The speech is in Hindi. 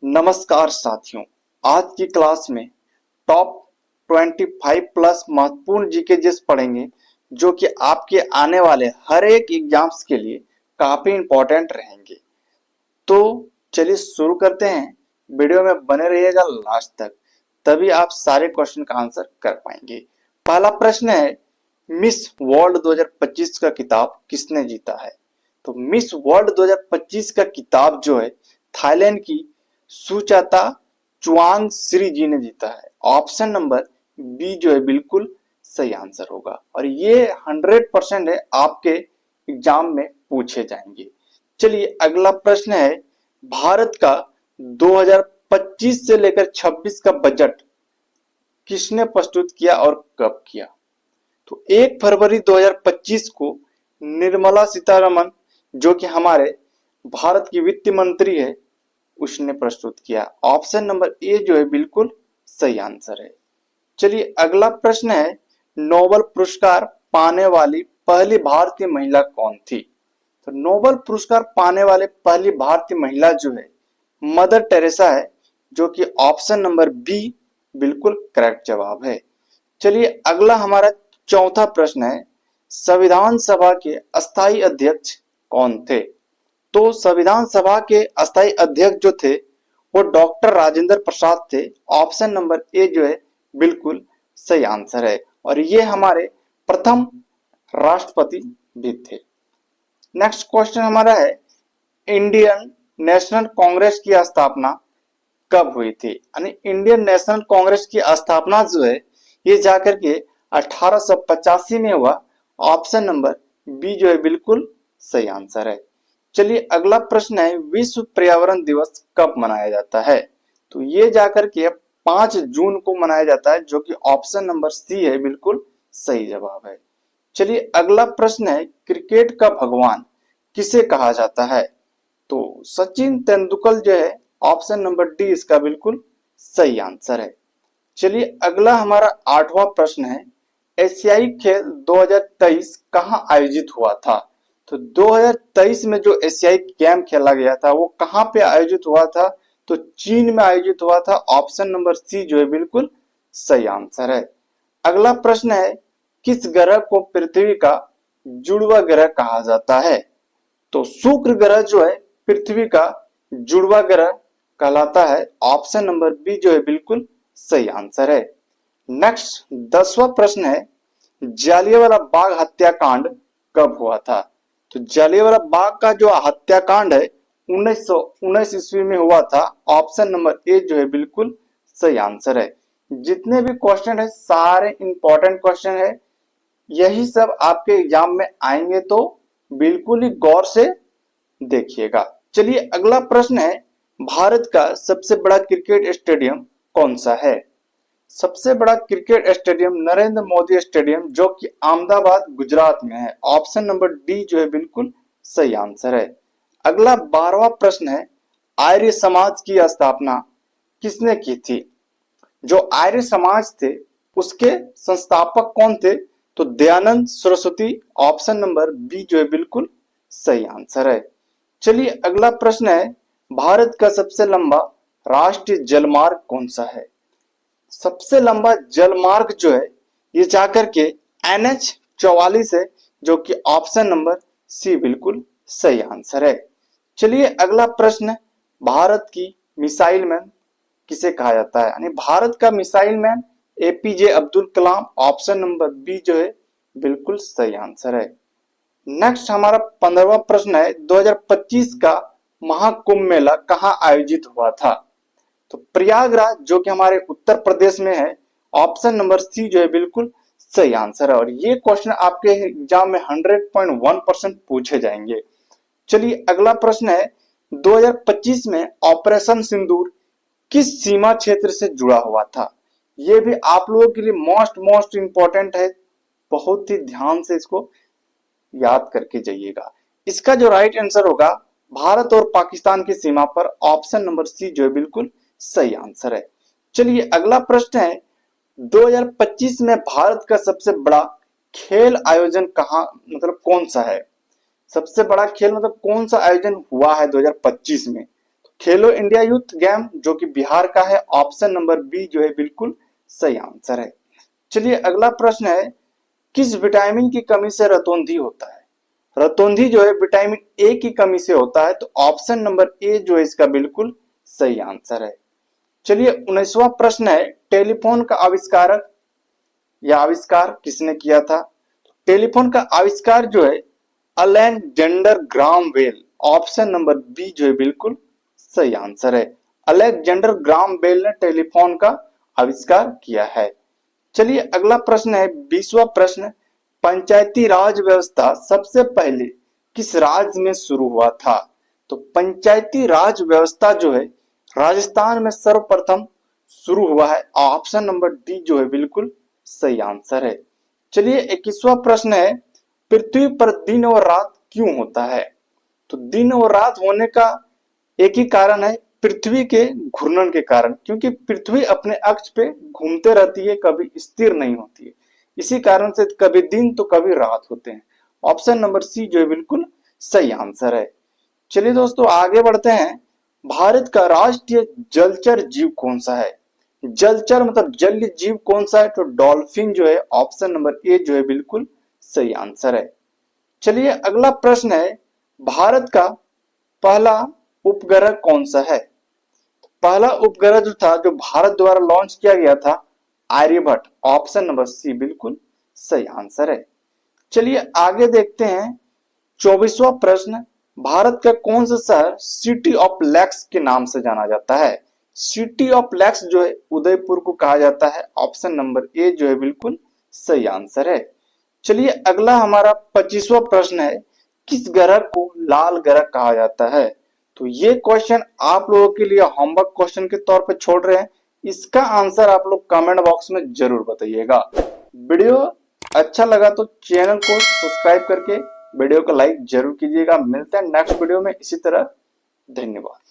नमस्कार साथियों, आज की क्लास में टॉप 25 प्लस महत्वपूर्ण जीके जिस पढ़ेंगे जो कि आपके आने वाले हर एक एग्जाम्स के लिए काफी इंपॉर्टेंट रहेंगे। तो चलिए शुरू करते हैं। वीडियो में बने रहिएगा लास्ट तक, तभी आप सारे क्वेश्चन का आंसर कर पाएंगे। पहला प्रश्न है, मिस वर्ल्ड 2025 का किताब किसने जीता है? तो मिस वर्ल्ड 2025 का किताब जो है थाईलैंड की सुचाता चुआंग श्री जी ने जीता है। ऑप्शन नंबर बी जो है बिल्कुल सही आंसर होगा और ये 100% है, आपके एग्जाम में पूछे जाएंगे। चलिए अगला प्रश्न है, भारत का 2025 से लेकर 26 का बजट किसने प्रस्तुत किया और कब किया? तो 1 फरवरी 2025 को निर्मला सीतारमण जो कि हमारे भारत की वित्त मंत्री है उसने प्रस्तुत किया। ऑप्शन नंबर ए जो है बिल्कुल सही आंसर है। चलिए अगला प्रश्न है, नोबेल पुरस्कार पाने वाली पहली भारतीय महिला कौन थी? तो नोबेल पुरस्कार पाने वाले पहली भारतीय महिला जो है मदर टेरेसा है, जो कि ऑप्शन नंबर बी बिल्कुल करेक्ट जवाब है। चलिए अगला हमारा चौथा प्रश्न है, संविधान सभा के अस्थायी अध्यक्ष कौन थे? तो संविधान सभा के अस्थायी अध्यक्ष जो थे वो डॉक्टर राजेंद्र प्रसाद थे। ऑप्शन नंबर ए जो है बिल्कुल सही आंसर है और ये हमारे प्रथम राष्ट्रपति भी थे। नेक्स्ट क्वेश्चन हमारा है, इंडियन नेशनल कांग्रेस की स्थापना कब हुई थी? यानी इंडियन नेशनल कांग्रेस की स्थापना जो है ये जाकर के 1885 में हुआ। ऑप्शन नंबर बी जो है बिल्कुल सही आंसर है। चलिए अगला प्रश्न है, विश्व पर्यावरण दिवस कब मनाया जाता है? तो ये जाकर के 5 जून को मनाया जाता है, जो कि ऑप्शन नंबर सी है बिल्कुल सही जवाब है। चलिए अगला प्रश्न है, क्रिकेट का भगवान किसे कहा जाता है? तो सचिन तेंदुलकर जो है ऑप्शन नंबर डी इसका बिल्कुल सही आंसर है। चलिए अगला हमारा 8वां प्रश्न है, एशियाई खेल 2023 कहाँ आयोजित हुआ था? तो 2023 में जो एशियाई गेम खेला गया था वो कहाँ पे आयोजित हुआ था? तो चीन में आयोजित हुआ था। ऑप्शन नंबर सी जो है बिल्कुल सही आंसर है। अगला प्रश्न है, किस ग्रह को पृथ्वी का जुड़वा ग्रह कहा जाता है? तो शुक्र ग्रह जो है पृथ्वी का जुड़वा ग्रह कहलाता है। ऑप्शन नंबर बी जो है बिल्कुल सही आंसर है। नेक्स्ट 10वां प्रश्न है, जालियांवाला बाग हत्याकांड कब हुआ था? तो जालियांवाला बाग का जो हत्याकांड है 1919 ईस्वी में हुआ था। ऑप्शन नंबर ए जो है बिल्कुल सही आंसर है। जितने भी क्वेश्चन है सारे इंपॉर्टेंट क्वेश्चन है, यही सब आपके एग्जाम में आएंगे, तो बिल्कुल ही गौर से देखिएगा। चलिए अगला प्रश्न है, भारत का सबसे बड़ा क्रिकेट स्टेडियम कौन सा है? सबसे बड़ा cricket stadium Narendra Modi stadium जो कि अहमदाबाद गुजरात में है। ऑप्शन नंबर डी जो है बिल्कुल सही आंसर है। अगला 12वां प्रश्न है, आर्य समाज की स्थापना किसने की थी? जो आर्य समाज थे उसके संस्थापक कौन थे? तो Dayanand Saraswati. Option number B जो है बिल्कुल सही आंसर है। चलिए अगला प्रश्न है, भारत का सबसे लंबा राष्ट्रीय जलमार्ग कौन सा है? सबसे लंबा जलमार्ग जो है ये जाकर के NH 44 है, जो कि ऑप्शन नंबर सी बिल्कुल सही आंसर है। चलिए अगला प्रश्न, भारत की मिसाइल मैन किसे कहा जाता है? यानी भारत का missile man APJ Abdul Kalam. Option number B जो है बिल्कुल सही आंसर है। नेक्स्ट हमारा 15वां प्रश्न है, 2025 का महाकुंभ मेला कहाँ आयोजित हुआ था? तो प्रयागराज जो कि हमारे उत्तर प्रदेश में है। ऑप्शन नंबर सी जो है बिल्कुल सही आंसर है और ये क्वेश्चन आपके एग्जाम में 100.1% पूछे जाएंगे। चलिए अगला प्रश्न है, 2025 में ऑपरेशन सिंदूर किस सीमा क्षेत्र से जुड़ा हुआ था? ये भी आप लोगों के लिए मोस्ट इंपॉर्टेंट है, बहुत ही ध्यान से इसको याद करके जाइएगा। इसका जो राइट आंसर होगा भारत और पाकिस्तान की सीमा पर। ऑप्शन नंबर सी जो है बिल्कुल सही आंसर है। चलिए अगला प्रश्न है, 2025 में भारत का सबसे बड़ा खेल आयोजन कहाँ मतलब कौन सा है? सबसे बड़ा खेल मतलब कौन सा आयोजन हुआ है 2025 में? तो खेलो इंडिया यूथ गेम जो कि बिहार का है, ऑप्शन नंबर बी जो है बिल्कुल सही आंसर है। चलिए अगला प्रश्न है, किस विटामिन की कमी से रतौंधी होता है? रतौंधी जो है विटामिन ए की कमी से होता है, तो ऑप्शन नंबर ए जो है इसका बिल्कुल सही आंसर है। चलिए 19वां प्रश्न है, टेलीफोन का आविष्कारक या आविष्कार किसने किया था? टेलीफोन का आविष्कार जो है Alexander Graham Bell, option number B जो है बिल्कुल सही आंसर है। अलेक्जेंडर ग्राहम बेल ने टेलीफोन का आविष्कार किया है। चलिए अगला प्रश्न है 20वां प्रश्न, पंचायती राज व्यवस्था सबसे पहले किस राज्य में शुरू हुआ था? तो पंचायती राज व्यवस्था जो है राजस्थान में सर्वप्रथम शुरू हुआ है, ऑप्शन नंबर डी जो है बिल्कुल सही आंसर है। चलिए 21वां प्रश्न है, पृथ्वी पर दिन और रात क्यों होता है? तो दिन और रात होने का एक ही कारण है, पृथ्वी के घूर्णन के कारण, क्योंकि पृथ्वी अपने अक्ष पे घूमते रहती है, कभी स्थिर नहीं होती है। इसी कारण से कभी दिन तो कभी रात होते हैं। ऑप्शन नंबर सी जो है बिल्कुल सही आंसर है। चलिए दोस्तों आगे बढ़ते हैं, भारत का राष्ट्रीय जलचर जीव कौन सा है? जलचर मतलब जलीय जीव कौन सा है? तो डॉल्फिन जो है, ऑप्शन नंबर ए जो है बिल्कुल सही आंसर है। चलिए अगला प्रश्न है, भारत का पहला उपग्रह कौन सा है? पहला उपग्रह जो था, जो भारत द्वारा लॉन्च किया गया था, आर्यभट्ट, ऑप्शन नंबर सी बिल्कुल सही आंसर है। चलिए आगे देखते हैं 24वां प्रश्न, भारत का कौन सा शहर सिटी ऑफ लेक्स के नाम से जाना जाता है? सिटी ऑफ लेक्स जो है उदयपुर को कहा जाता है, ऑप्शन नंबर ए जो है बिल्कुल सही आंसर है। चलिए अगला हमारा 25वां प्रश्न है, किस ग्रह को लाल ग्रह कहा जाता है? तो ये क्वेश्चन आप लोगों के लिए होमवर्क क्वेश्चन के तौर पे छोड़ रहे हैं, इसका आंसर आप लोग कमेंट बॉक्स में जरूर बताइएगा। वीडियो अच्छा लगा तो चैनल को सब्सक्राइब करके वीडियो को लाइक जरूर कीजिएगा। मिलते हैं नेक्स्ट वीडियो में इसी तरह। धन्यवाद।